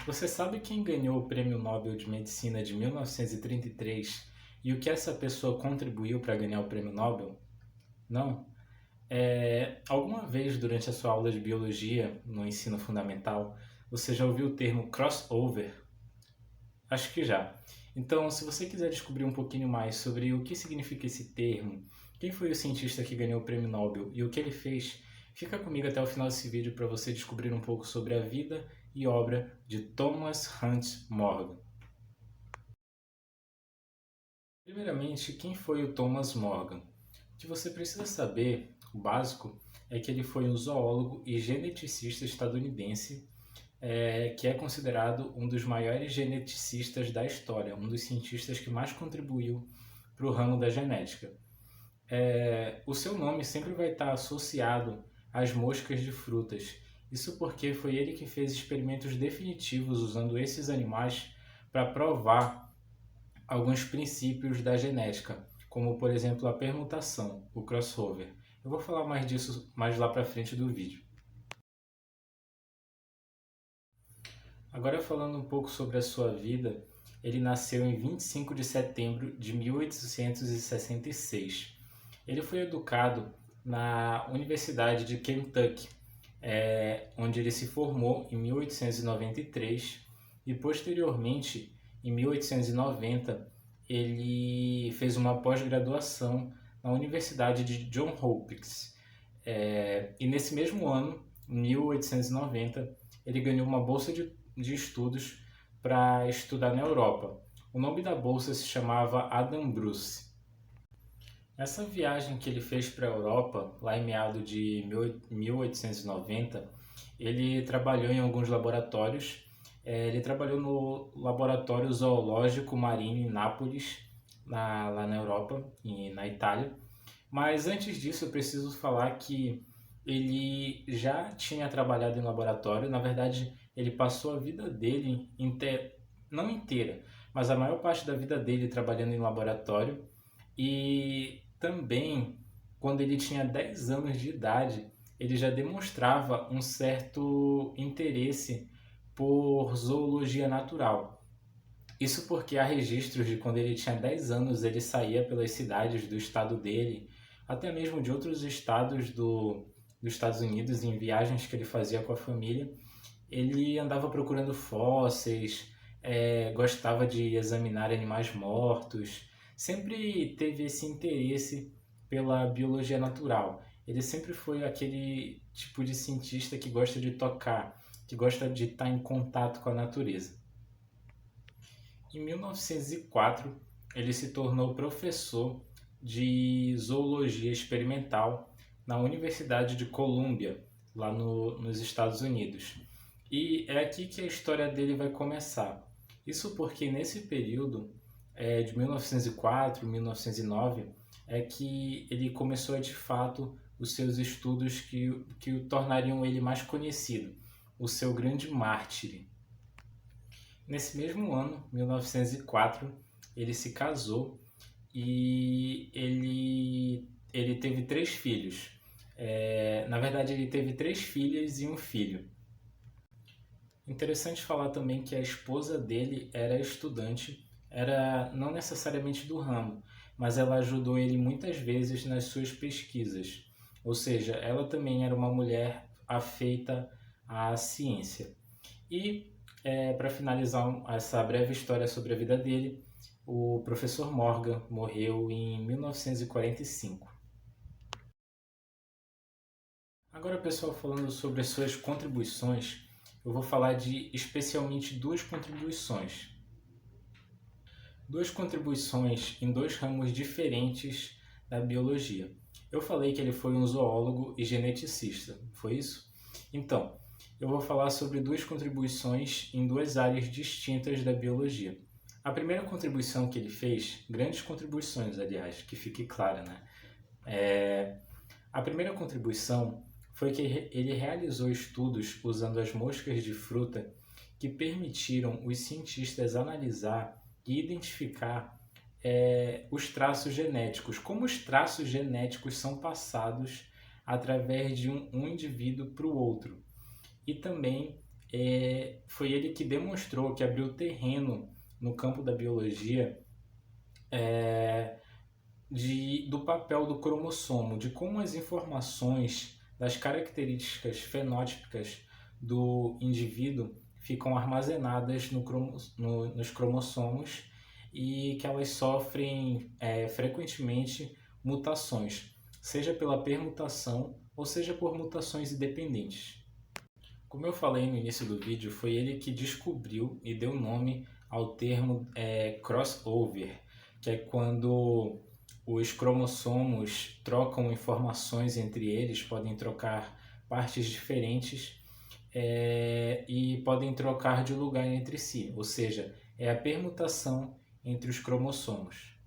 Você sabe quem ganhou o Prêmio Nobel de Medicina de 1933 e o que essa pessoa contribuiu para ganhar o Prêmio Nobel? Não? Alguma vez durante a sua aula de biologia no ensino fundamental, você já ouviu o termo crossover? Acho que já. Então, se você quiser descobrir um pouquinho mais sobre o que significa esse termo, quem foi o cientista que ganhou o Prêmio Nobel e o que ele fez, fica comigo até o final desse vídeo para você descobrir um pouco sobre a vida e obra de Thomas Hunt Morgan. Primeiramente, quem foi o Thomas Morgan? O que você precisa saber, o básico, é que ele foi um zoólogo e geneticista estadunidense, que é considerado um dos maiores geneticistas da história, um dos cientistas que mais contribuiu para o ramo da genética. O seu nome sempre vai estar associado às moscas de frutas. Isso porque foi ele que fez experimentos definitivos usando esses animais para provar alguns princípios da genética, como por exemplo a permutação, o crossover. Eu vou falar mais disso mais lá para frente do vídeo. Agora falando um pouco sobre a sua vida, ele nasceu em 25 de setembro de 1866. Ele foi educado na Universidade de Kentucky, onde ele se formou em 1893 e posteriormente, em 1890, ele fez uma pós-graduação na Universidade de Johns Hopkins. E nesse mesmo ano, em 1890, ele ganhou uma bolsa de estudos para estudar na Europa. O nome da bolsa se chamava Adam Bruce. Nessa viagem que ele fez para a Europa, lá em meados de 1890, ele trabalhou em alguns laboratórios. Ele trabalhou no Laboratório Zoológico Marinho em Nápoles, lá na Europa e na Itália. Mas antes disso, eu preciso falar que ele já tinha trabalhado em laboratório. Na verdade, ele passou a vida dele não inteira, mas a maior parte da vida dele trabalhando em laboratório. E também, quando ele tinha 10 anos de idade, ele já demonstrava um certo interesse por zoologia natural. Isso porque há registros de quando ele tinha 10 anos, ele saía pelas cidades do estado dele, até mesmo de outros estados dos Estados Unidos, em viagens que ele fazia com a família. Ele andava procurando fósseis, gostava de examinar animais mortos, sempre teve esse interesse pela biologia natural. Ele sempre foi aquele tipo de cientista que gosta de tocar, que gosta de estar em contato com a natureza. Em 1904, ele se tornou professor de zoologia experimental na Universidade de Columbia, lá nos Estados Unidos. E é aqui que a história dele vai começar. Isso porque nesse período, de 1904 a 1909, é que ele começou de fato os seus estudos que o tornariam ele mais conhecido, o seu grande mártir. Nesse mesmo ano, 1904, ele se casou e ele teve 3 filhos. Na verdade, ele teve 3 filhas e um filho. Interessante falar também que a esposa dele era estudante, era não necessariamente do ramo, mas ela ajudou ele muitas vezes nas suas pesquisas. Ou seja, ela também era uma mulher afeita à ciência. E, para finalizar essa breve história sobre a vida dele, o professor Morgan morreu em 1945. Agora, pessoal, falando sobre as suas contribuições, eu vou falar de especialmente 2 contribuições. 2 contribuições em 2 ramos diferentes da biologia. Eu falei que ele foi um zoólogo e geneticista, foi isso? Então, eu vou falar sobre 2 contribuições em 2 áreas distintas da biologia. A primeira contribuição que ele fez, grandes contribuições, aliás, que fique clara, né? A primeira contribuição foi que ele realizou estudos usando as moscas de fruta que permitiram os cientistas analisar e identificar os traços genéticos, como os traços genéticos são passados através de um indivíduo para o outro. E também foi ele que demonstrou, que abriu terreno no campo da biologia, do papel do cromossomo, de como as informações das características fenótipicas do indivíduo ficam armazenadas nos cromossomos e que elas sofrem frequentemente mutações, seja pela permutação ou seja por mutações independentes. Como eu falei no início do vídeo, foi ele que descobriu e deu nome ao termo crossover, que é quando os cromossomos trocam informações entre eles, podem trocar partes diferentes e podem trocar de lugar entre si, ou seja, é a permutação entre os cromossomos.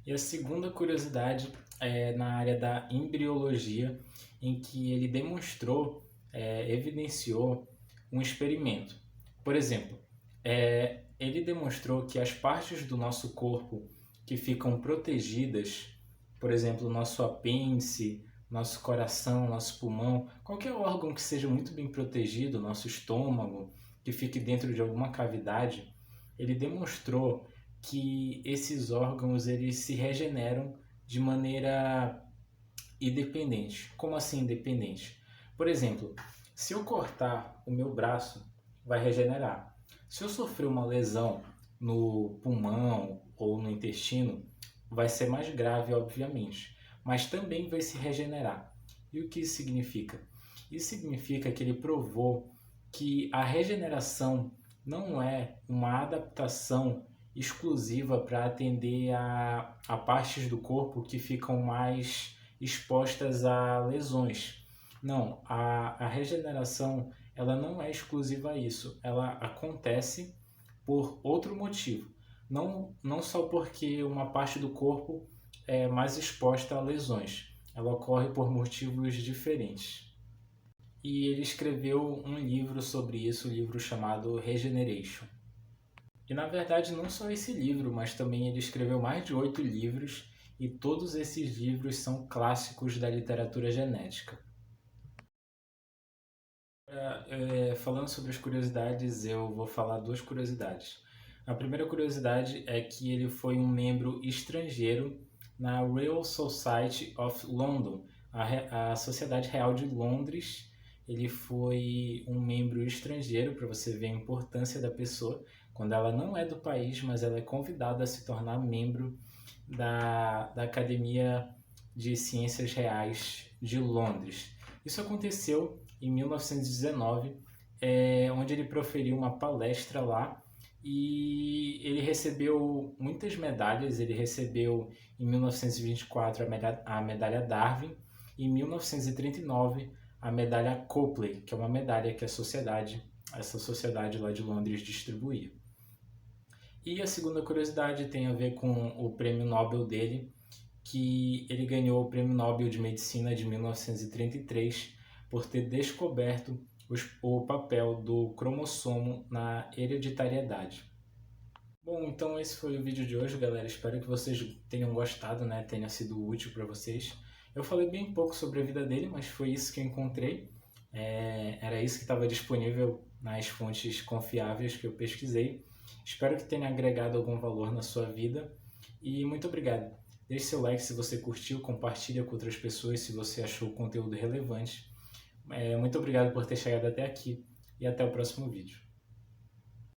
E a segunda curiosidade é na área da embriologia, em que ele demonstrou, evidenciou um experimento. Por exemplo, ele demonstrou que as partes do nosso corpo que ficam protegidas, por exemplo, nosso apêndice, nosso coração, nosso pulmão, qualquer órgão que seja muito bem protegido, nosso estômago, que fique dentro de alguma cavidade, ele demonstrou que esses órgãos eles se regeneram de maneira independente. Como assim independente? Por exemplo, se eu cortar o meu braço, vai regenerar. Se eu sofrer uma lesão no pulmão ou no intestino, vai ser mais grave, obviamente, mas também vai se regenerar. E o que isso significa? Isso significa que ele provou que a regeneração não é uma adaptação exclusiva para atender a partes do corpo que ficam mais expostas a lesões. Não, a regeneração ela não é exclusiva a isso, ela acontece por outro motivo. Não só porque uma parte do corpo é mais exposta a lesões, ela ocorre por motivos diferentes. E ele escreveu um livro sobre isso, um livro chamado Regeneration. E na verdade não só esse livro, mas também ele escreveu mais de 8 livros e todos esses livros são clássicos da literatura genética. Falando sobre as curiosidades, eu vou falar 2 curiosidades. A primeira curiosidade é que ele foi um membro estrangeiro na Royal Society of London, a Sociedade Real de Londres. Ele foi um membro estrangeiro, para você ver a importância da pessoa, quando ela não é do país, mas ela é convidada a se tornar membro da Academia de Ciências Reais de Londres. Isso aconteceu em 1919, onde ele proferiu uma palestra lá e ele recebeu muitas medalhas. Ele recebeu em 1924 a medalha Darwin e em 1939 a medalha Copley, que é uma medalha que essa sociedade lá de Londres distribuía. E a segunda curiosidade tem a ver com o prêmio Nobel dele, que ele ganhou o Prêmio Nobel de Medicina de 1933 por ter descoberto o papel do cromossomo na hereditariedade. Bom, então esse foi o vídeo de hoje, galera. Espero que vocês tenham gostado, né? Tenha sido útil para vocês. Eu falei bem pouco sobre a vida dele, mas foi isso que eu encontrei. Era isso que estava disponível nas fontes confiáveis que eu pesquisei. Espero que tenha agregado algum valor na sua vida e muito obrigado. Deixe seu like se você curtiu, compartilha com outras pessoas se você achou o conteúdo relevante. Muito obrigado por ter chegado até aqui e até o próximo vídeo.